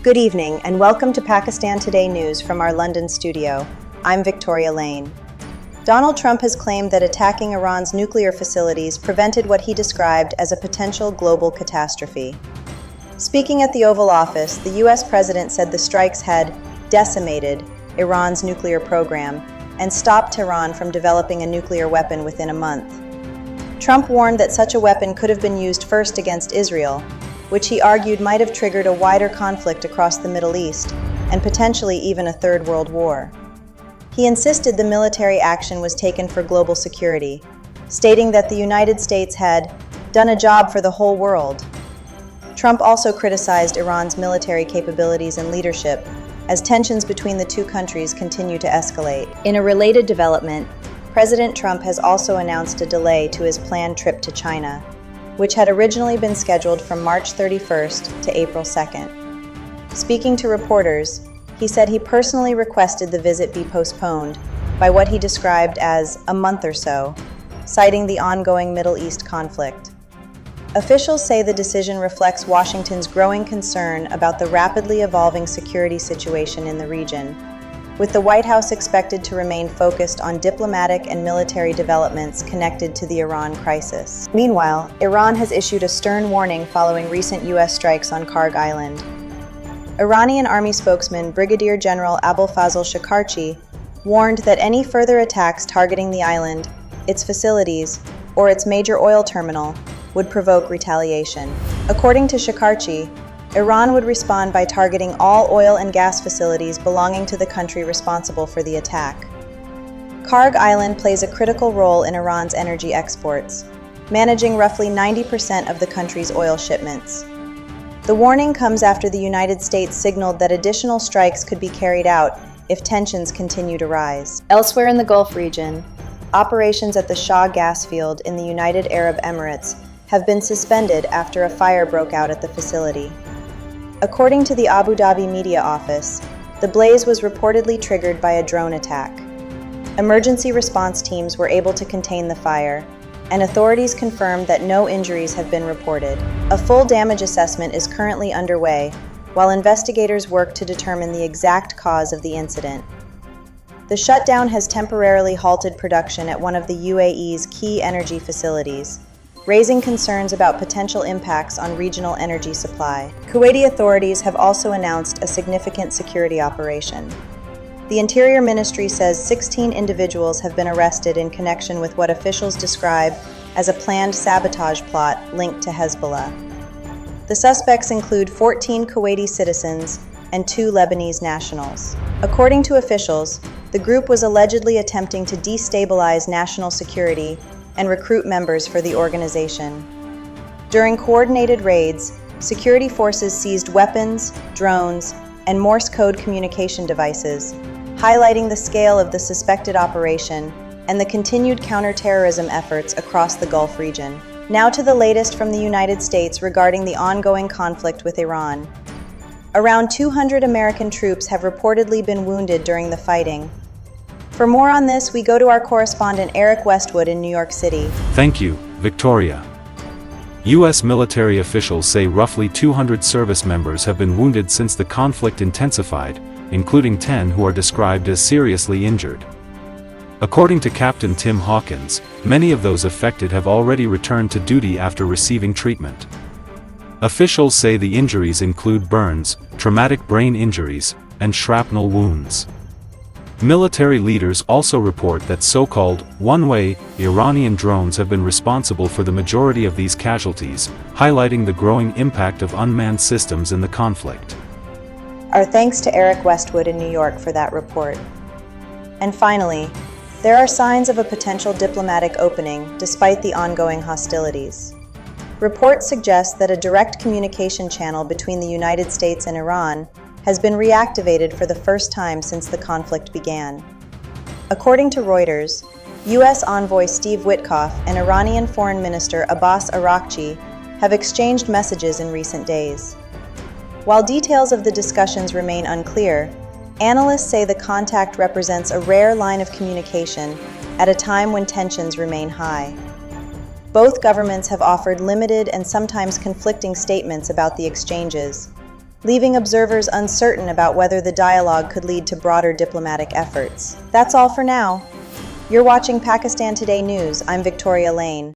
Good evening and welcome to Pakistan Today News from our London studio. I'm Victoria Lane. Donald Trump has claimed that attacking Iran's nuclear facilities prevented what he described as a potential global catastrophe. Speaking at the Oval Office, the U.S. president said the strikes had decimated Iran's nuclear program and stopped Tehran from developing a nuclear weapon within a month. Trump warned that such a weapon could have been used first against Israel, which he argued might have triggered a wider conflict across the Middle East and potentially even a third world war. He insisted the military action was taken for global security, stating that the United States had done a job for the whole world. Trump also criticized Iran's military capabilities and leadership as tensions between the two countries continue to escalate. In a related development, President Trump has also announced a delay to his planned trip to China, which had originally been scheduled from March 31st to April 2nd. Speaking to reporters, he said he personally requested the visit be postponed by what he described as a month or so, citing the ongoing Middle East conflict. Officials say the decision reflects Washington's growing concern about the rapidly evolving security situation in the region, with the White House expected to remain focused on diplomatic and military developments connected to the Iran crisis. Meanwhile, Iran has issued a stern warning following recent U.S. strikes on Karg Island. Iranian Army spokesman Brigadier General Abolfazl Shekarchi warned that any further attacks targeting the island, its facilities, or its major oil terminal would provoke retaliation. According to Shekarchi, Iran would respond by targeting all oil and gas facilities belonging to the country responsible for the attack. Karg Island plays a critical role in Iran's energy exports, managing roughly 90% of the country's oil shipments. The warning comes after the United States signaled that additional strikes could be carried out if tensions continue to rise. Elsewhere in the Gulf region, operations at the Shah gas field in the United Arab Emirates have been suspended after a fire broke out at the facility. According to the Abu Dhabi media office, the blaze was reportedly triggered by a drone attack. Emergency response teams were able to contain the fire, and authorities confirmed that no injuries have been reported. A full damage assessment is currently underway, while investigators work to determine the exact cause of the incident. The shutdown has temporarily halted production at one of the UAE's key energy facilities, raising concerns about potential impacts on regional energy supply. Kuwaiti authorities have also announced a significant security operation. The Interior Ministry says 16 individuals have been arrested in connection with what officials describe as a planned sabotage plot linked to Hezbollah. The suspects include 14 Kuwaiti citizens and 2 Lebanese nationals. According to officials, the group was allegedly attempting to destabilize national security and recruit members for the organization. During coordinated raids, security forces seized weapons, drones, and Morse code communication devices, highlighting the scale of the suspected operation and the continued counterterrorism efforts across the Gulf region. Now to the latest from the United States regarding the ongoing conflict with Iran. Around 200 American troops have reportedly been wounded during the fighting. For more on this, we go to our correspondent Eric Westwood in New York City. Thank you, Victoria. U.S. military officials say roughly 200 service members have been wounded since the conflict intensified, including 10 who are described as seriously injured. According to Captain Tim Hawkins, many of those affected have already returned to duty after receiving treatment. Officials say the injuries include burns, traumatic brain injuries, and shrapnel wounds. Military leaders also report that so-called one-way Iranian drones have been responsible for the majority of these casualties, highlighting the growing impact of unmanned systems in the conflict. Our thanks to Eric Westwood in New York for that report. And finally, there are signs of a potential diplomatic opening despite the ongoing hostilities. Reports suggest that a direct communication channel between the United States and Iran has been reactivated for the first time since the conflict began. According to Reuters, U.S. envoy Steve Witkoff and Iranian Foreign Minister Abbas Araghchi have exchanged messages in recent days. While details of the discussions remain unclear, analysts say the contact represents a rare line of communication at a time when tensions remain high. Both governments have offered limited and sometimes conflicting statements about the exchanges, leaving observers uncertain about whether the dialogue could lead to broader diplomatic efforts. That's all for now. You're watching Pakistan Today News. I'm Victoria Lane.